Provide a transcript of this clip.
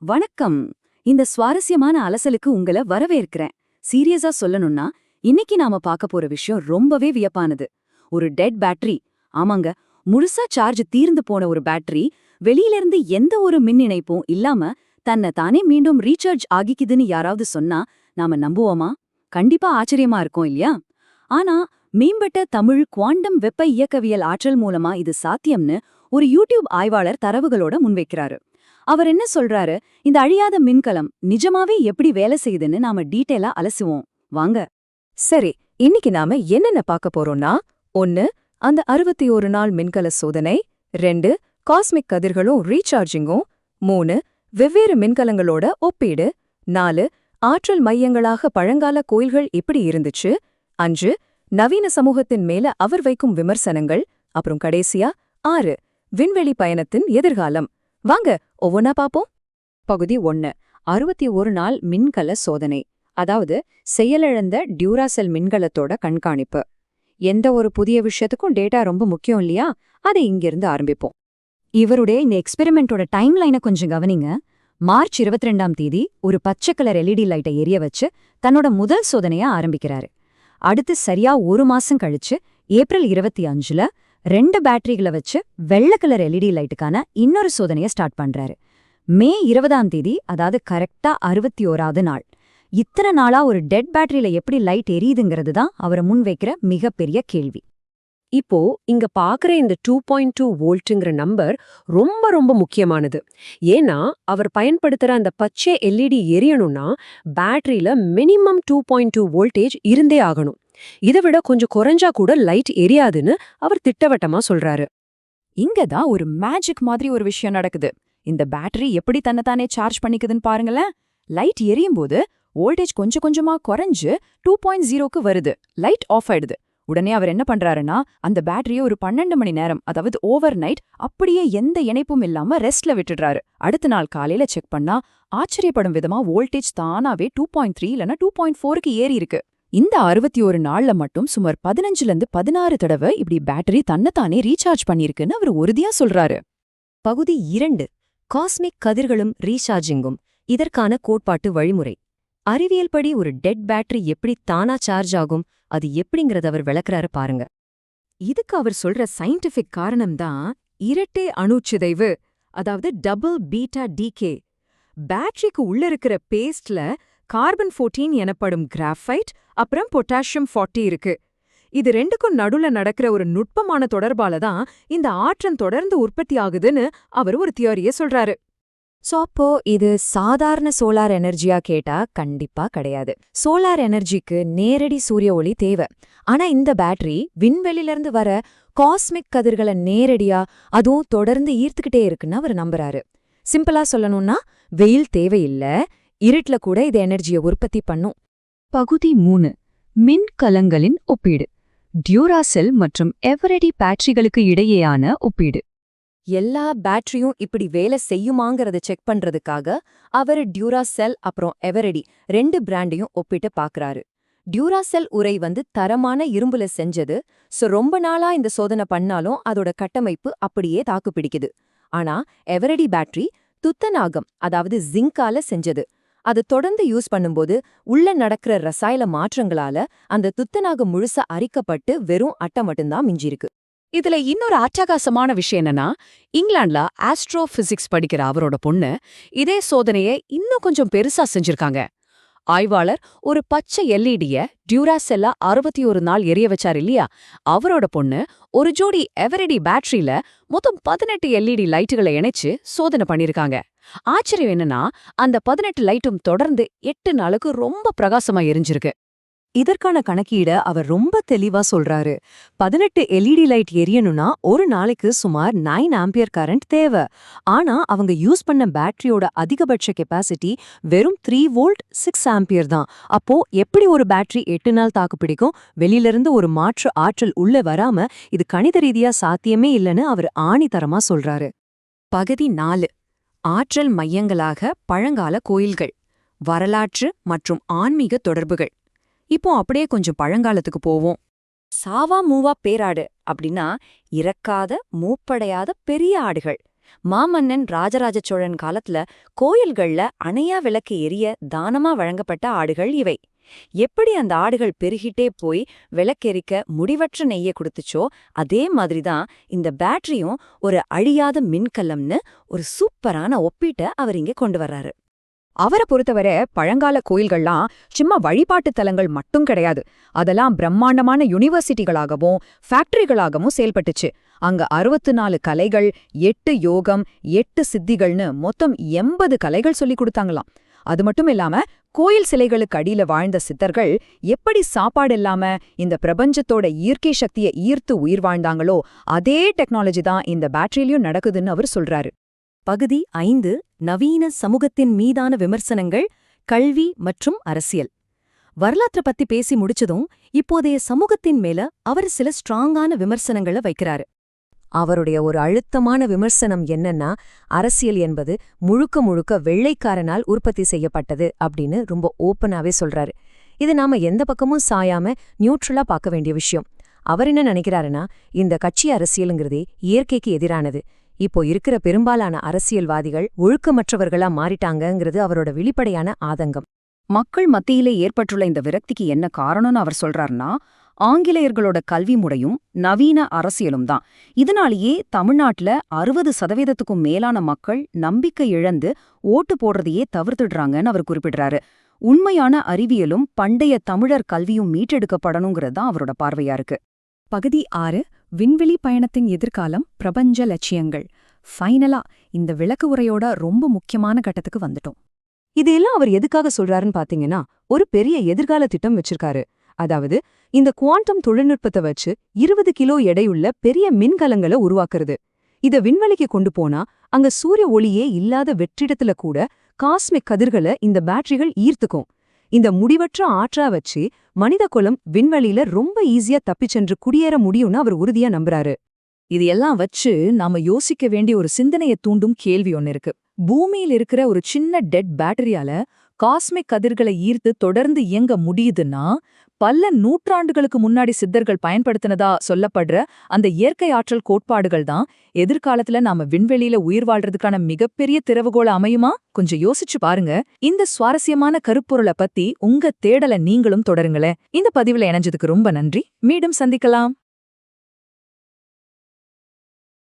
வணக்கம். இந்த சுவாரஸ்யமான அலசலுக்கு உங்கள வரவேற்கிறேன். சீரியஸா சொல்லணும்னா, இன்னைக்கு நாம பார்க்க போற விஷயம் ரொம்பவே வியப்பானது. ஒரு டெட் பேட்டரி. ஆமாங்க, முழுசா சார்ஜ் தீர்ந்து போன ஒரு பேட்டரி வெளியிலிருந்து எந்த ஒரு மின் இணைப்பும் இல்லாம தன்னை தானே மீண்டும் ரீசார்ஜ் ஆகிக்குதுன்னு யாராவது சொன்னா நாம நம்புவோமா? கண்டிப்பா ஆச்சரியமா இருக்கும் இல்லையா? ஆனா மேம்பட்ட தமிழ் குவாண்டம் வெப்ப இயக்கவியல் ஆற்றல் மூலமா இது சாத்தியம்னு ஒரு யூடியூப் ஆய்வாளர் தரவுகளோட முன்வைக்கிறாரு. அவர் என்ன சொல்றாரு, இந்த அழியாத மின்கலம் நிஜமாவே எப்படி வேலை செய்யுதுன்னு நாம டீட்டெயிலா அலசுவோம். வாங்க. சரி, இன்னைக்கு நாம என்னென்ன பார்க்க போறோம்னா 1. அந்த 61 நாள் மின்கல சோதனை. 2. காஸ்மிக் கதிர்களும் ரீசார்ஜிங்கும். 3. வெவ்வேறு மின்கலங்களோட ஒப்பீடு. 4. ஆற்றல் மையங்களாக பழங்கால கோயில்கள் எப்படி இருந்துச்சு. 5. நவீன சமூகத்தின் மேல அவர் வைக்கும் விமர்சனங்கள். அப்புறம் கடைசியா 6. விண்வெளி பயணத்தின் எதிர்காலம். வாங்க ஒவ்வொன்னா பாப்போம். பகுதி 1. 61 நாள் மின்கல சோதனை. அதாவது செயலிழந்த டியூராசெல் மின்கலத்தோட கண்காணிப்பு. எந்த ஒரு புதிய விஷயத்துக்கும் டேட்டா ரொம்ப முக்கியம் இல்லையா? அதை இங்கிருந்து ஆரம்பிப்போம். இவருடைய இந்த எக்ஸ்பெரிமெண்டோட டைம் லைனை கொஞ்சம் கவனிங்க. மார்ச் 22ஆம் தேதி ஒரு பச்சை கலர் எல்இடி லைட்டை எரிய வச்சு தன்னோட முதல் சோதனையா ஆரம்பிக்கிறாரு. அடுத்து சரியா ஒரு மாசம் கழிச்சு ஏப்ரல் 25ல 2 பேட்டரிகளை வச்சு வெள்ளை கலர் எல்இடி லைட்டுக்கான இன்னொரு சோதனையை ஸ்டார்ட் பண்றாரு. மே 20ஆம் தேதி, அதாவது கரெக்டா 61ஆவது நாள். இத்தனை நாளா ஒரு டெட் பேட்டரியில எப்படி லைட் எரியுதுங்கிறது தான் அவரை முன்வைக்கிற மிகப்பெரிய கேள்வி. இப்போ இங்க பாக்குற இந்த 2.2 வோல்ட்டுங்கிற நம்பர் ரொம்ப ரொம்ப முக்கியமானது. ஏன்னா அவர் பயன்படுத்துற அந்த பச்சை எல்இடி எரியணும்னா பேட்டரியில மினிமம் 2.2 வோல்டேஜ் இருந்தே ஆகணும். இதை விட கொஞ்சம் குறைஞ்சா கூட லைட் எரியாதுன்னு அவர் திட்டவட்டமா சொல்றாரு. இங்கதான் ஒரு மேஜிக் மாதிரி ஒரு விஷயம் நடக்குது. இந்த பேட்டரி எப்படி தன்னைத்தானே சார்ஜ் பண்ணிக்குதுன்னு பாருங்களேன். லைட் எரியும் போது வோல்டேஜ் கொஞ்சம் கொஞ்சமா குறைஞ்சு 2.0க்கு வருது. லைட் ஆஃப் ஆயிடுது. உடனே அவர் என்ன பண்றாருன்னா, அந்த பேட்டரியை ஒரு 12 மணி நேரம், அதாவது ஓவர் நைட் அப்படியே எந்த இணைப்பும் இல்லாம ரெஸ்ட்ல விட்டுடுறாரு. அடுத்த நாள் காலையில செக் பண்ணா ஆச்சரியப்படும் விதமா வோல்டேஜ் தானாவே 2.3 இல்லனா 2.4க்கு ஏறி இருக்கு. இந்த 61 நாள்ல மட்டும் சுமார் 15லேருந்து 16 தடவை இப்படி பேட்டரி தன்னைத்தானே ரீசார்ஜ் பண்ணிருக்குன்னு அவர் உறுதியா சொல்றாரு. பகுதி 2. காஸ்மிக் கதிர்களும் ரீசார்ஜிங்கும். இதற்கான கோட்பாட்டு வழிமுறை. அறிவியல் படி ஒரு டெட் பேட்டரி எப்படி தானா சார்ஜ் ஆகும், அது எப்படிங்கறத அவர் விளக்குறாரு பாருங்க. இதுக்கு அவர் சொல்ற சயின்டிபிக் காரணம்தான் இரட்டை அணுச்சிதைவு, அதாவது டபுள் பீட்டா டிகே. பேட்டரிக்கு உள்ள இருக்கிற பேஸ்ட்ல கார்பன் 14 எனப்படும் கிராஃபைட் அப்புறம் பொட்டாசியம் 40 இருக்கு. இது ரெண்டுக்கும் நடுல நடக்கிற ஒரு நுட்பமான தொடர்பால தான் இந்த ஆற்றல் தொடர்ந்து உற்பத்தி ஆகுதுன்னு அவர் ஒரு தியோரியை சொல்றாரு. சோ அப்போ இது சாதாரண சோலார் எனர்ஜியா கேட்டா கண்டிப்பா கிடையாது. சோலார் எனர்ஜிக்கு நேரடி சூரிய ஒளி தேவை. ஆனா இந்த பேட்டரி விண்வெளியிலிருந்து வர காஸ்மிக் கதிர்களை நேரடியா அதுவும் தொடர்ந்து ஈர்த்துக்கிட்டே இருக்குன்னு அவர் நம்புறாரு. சிம்பிளா சொல்லணும்னா வெயில் தேவையில்ல, இருட்ல கூட இது எனர்ஜியை உற்பத்தி பண்ணும். பகுதி 3. மின்கலங்களின் ஒப்பீடு. டியூராசெல் மற்றும் எவரெடி பேட்டரிகளுக்கு இடையேயான ஒப்பீடு. எல்லா பேட்டரியும் இப்படி வேலை செய்யுமாங்கிறத செக் பண்றதுக்காக அவர் டியூராசெல் அப்புறம் எவரெடி 2 பிராண்டையும் ஒப்பிட்டு பாக்குறாரு. டியூராசெல் உரை தரமான இரும்புல செஞ்சது. ரொம்ப நாளா இந்த சோதனை பண்ணாலும் அதோட கட்டமைப்பு அப்படியே தாக்குப்பிடிக்குது. ஆனா எவரெடி பேட்டரி துத்தநாகம், அதாவது ஜிங்கால செஞ்சது. அது தொடர்ந்து யூஸ் பண்ணும்போது உள்ள நடக்கிற ரசாயன மாற்றங்களால அந்த துத்தநாகம் முழுசா அரிக்கப்பட்டு வெறும் அட்டை மட்டும்தான் மிஞ்சிருக்கு. இதுல இன்னொரு அட்டகாசமான விஷயம் என்னன்னா, இங்கிலாந்துல ஆஸ்ட்ரோபிசிக்ஸ் படிக்கிற அவரோட பொண்ணு இதே சோதனையை இன்னும் கொஞ்சம் பெருசா செஞ்சிருக்காங்க. ஆய்வாளர் ஒரு பச்சை எல்இடிய டியூராசெல்லா 61 நாள் எரிய வச்சார் இல்லையா? அவரோட பொண்ணு ஒரு ஜோடி எவரெடி பேட்டரியில மொத்தம் 18 எல்இடி லைட்டுகளை இணைச்சு சோதனை பண்ணிருக்காங்க. ஆச்சரியம் என்னன்னா, அந்த 18 லைட்டும் தொடர்ந்து 8 நாளுக்கு ரொம்ப பிரகாசமா எரிஞ்சிருக்கு. இதற்கான கணக்கீட அவர் ரொம்ப தெளிவா சொல்றாரு. 18 எல்இடி லைட் எரியணும்னா ஒரு நாளைக்கு சுமார் 9 ஆம்பியர் கரண்ட் தேவை. ஆனா அவங்க யூஸ் பண்ண பேட்டரியோட அதிகபட்ச கெப்பாசிட்டி வெறும் 3 வோல்ட் 6 ஆம்பியர் தான். அப்போ எப்படி ஒரு பேட்டரி 8 நாள் தாக்கு பிடிக்கும்? வெளியிலிருந்து ஒரு மாற்று ஆற்றல் உள்ள வராம இது கணித ரீதியா சாத்தியமே இல்லைன்னு அவர் ஆணித்தரமா சொல்றாரு. பகுதி 4. ஆற்றல் மையங்களாக பழங்கால கோயில்கள். வரலாற்று மற்றும் ஆன்மீக தொடர்புகள். இப்போ அப்படியே கொஞ்சம் பழங்காலத்துக்கு போவோம். சாவா மூவா பேராடு அப்படின்னா இறக்காத மூப்படையாத பெரிய ஆடுகள். மாமன்னன் ராஜராஜ சோழன் காலத்துல கோயில்கள்ல அணையா விளக்கு எரிய தானமா வழங்கப்பட்ட ஆடுகள் இவை. எப்படி அந்த ஆடுகள் பெருகிட்டே போய் விளக்கெரிக்க முடிவற்ற நெய்ய கொடுத்துச்சோ அதே மாதிரிதான் இந்த பேட்டரியும் ஒரு அழியாத மின்கலம்னு ஒரு சூப்பரான ஒப்பீட்டை அவர் இங்க கொண்டு வர்றாரு. அவரை பொறுத்தவரை பழங்கால கோயில்கள்லாம் சும்மா வழிபாட்டு தலங்கள் மட்டும் கிடையாது. அதெல்லாம் பிரம்மாண்டமான யூனிவர்சிட்டிகளாகவும் ஃபேக்டரிகளாகவும் செயல்பட்டுச்சு. அங்க 64 கலைகள், 8 யோகம், 8 சித்திகள்னு மொத்தம் 80 கலைகள் சொல்லிக் கொடுத்தாங்களாம். அது மட்டும் இல்லாம கோயில் சிலைகளுக்கு அடியில வாழ்ந்த சித்தர்கள் எப்படி சாப்பாடு இல்லாம இந்த பிரபஞ்சத்தோட இயற்கை சக்தியை ஈர்த்து உயிர் வாழ்ந்தாங்களோ அதே டெக்னாலஜி தான் இந்த பேட்டரியிலயும் நடக்குதுன்னு அவர் சொல்றாரு. பகுதி 5 நவீன சமூகத்தின் மீதான விமர்சனங்கள், கல்வி மற்றும் அரசியல். வரலாற்ற பத்தி பேசி முடிச்சதும் இப்போதைய சமூகத்தின் மேல அவர் சில ஸ்ட்ராங்கான விமர்சனங்களை வைக்கிறாரு. அவருடைய ஒரு அழுத்தமான விமர்சனம் என்னன்னா, அரசியல் என்பது முழுக்க முழுக்க வெள்ளைக்காரனால் உற்பத்தி செய்யப்பட்டது அப்படின்னு ரொம்ப ஓப்பனாவே சொல்றாரு. இது நாம எந்த பக்கமும் சாயாம நியூட்ரலா பார்க்க வேண்டிய விஷயம். அவர் என்ன நினைக்கிறாருன்னா, இந்த கட்சி அரசியலுங்கிறதே இயற்கைக்கு எதிரானது. இப்போ இருக்கிற பெரும்பாலான அரசியல்வாதிகள் ஒழுக்கமற்றவர்களா மாறிட்டாங்கங்கிறது அவரோட வெளிப்படையான ஆதங்கம். மக்கள் மத்தியிலே ஏற்பட்டுள்ள இந்த விரக்திக்கு என்ன காரணம்னு அவர் சொல்றாருன்னா, ஆங்கிலேயர்களோட கல்வி முறையும் நவீன அரசியலும் தான். இதனாலேயே தமிழ்நாட்டுல 60% மேலான மக்கள் நம்பிக்கை இழந்து ஓட்டு போடுறதையே தவிர்த்துடுறாங்கன்னு அவர் குறிப்பிடுறாரு. உண்மையான அறிவியலும் பண்டைய தமிழர் கல்வியும் மீட்டெடுக்கப்படணுங்கிறது தான் அவரோட பார்வையா இருக்கு. பகுதி 6 விண்வெளி பயணத்தின் எதிர்காலம், பிரபஞ்ச லட்சியங்கள். ஃபைனலா இந்த விளக்கு உரையோட ரொம்ப முக்கியமான கட்டத்துக்கு வந்துட்டோம். இதெல்லாம் அவர் எதுக்காக சொல்றாருன்னு பாத்தீங்கன்னா, ஒரு பெரிய எதிர்கால திட்டம் வச்சிருக்காரு. அதாவது இந்த குவாண்டம் தொழில்நுட்பத்தை வச்சு 20 கிலோ எடையுள்ள பெரிய மின்கலங்களை உருவாக்குறது. இத விண்வெளிக்கு கொண்டு போனா அங்க சூரிய ஒளியே இல்லாத வெற்றிடத்துல கூட காஸ்மிக் கதிர்களை இந்த பேட்டரிகள் ஈர்த்துக்கும். இந்த முடிவற்ற ஆற்றா வச்சு மனித குலம் விண்வெளியில ரொம்ப ஈஸியா தப்பிச்சென்று குடியேற முடியும்னு அவர் உறுதியா நம்புறாரு. இது எல்லாம் வச்சு நாம யோசிக்க வேண்டிய ஒரு சிந்தனையை தூண்டும் கேள்வி ஒன்னு இருக்கு. பூமியில் இருக்கிற ஒரு சின்ன டெட் பேட்டரியால காஸ்மிக் கதிர்களை ஈர்த்து தொடர்ந்து இயங்க முடியுதுன்னா, பல நூற்றாண்டுகளுக்கு முன்னாடி சித்தர்கள் பயன்படுத்தினதா சொல்லப்படுற அந்த இயற்கை ஆற்றல் கோட்பாடுகள் தான் எதிர்காலத்துல நாம விண்வெளியில உயிர் வாழ்றதுக்கான மிகப்பெரிய திறவுகோல அமையுமா? கொஞ்சம் யோசிச்சு பாருங்க. இந்த சுவாரஸ்யமான கருப்பொருளை பத்தி உங்க தேடலை நீங்களும் தொடருங்களேன். இந்த பதிவுல இணைஞ்சதுக்கு ரொம்ப நன்றி. மீண்டும் சந்திக்கலாம்.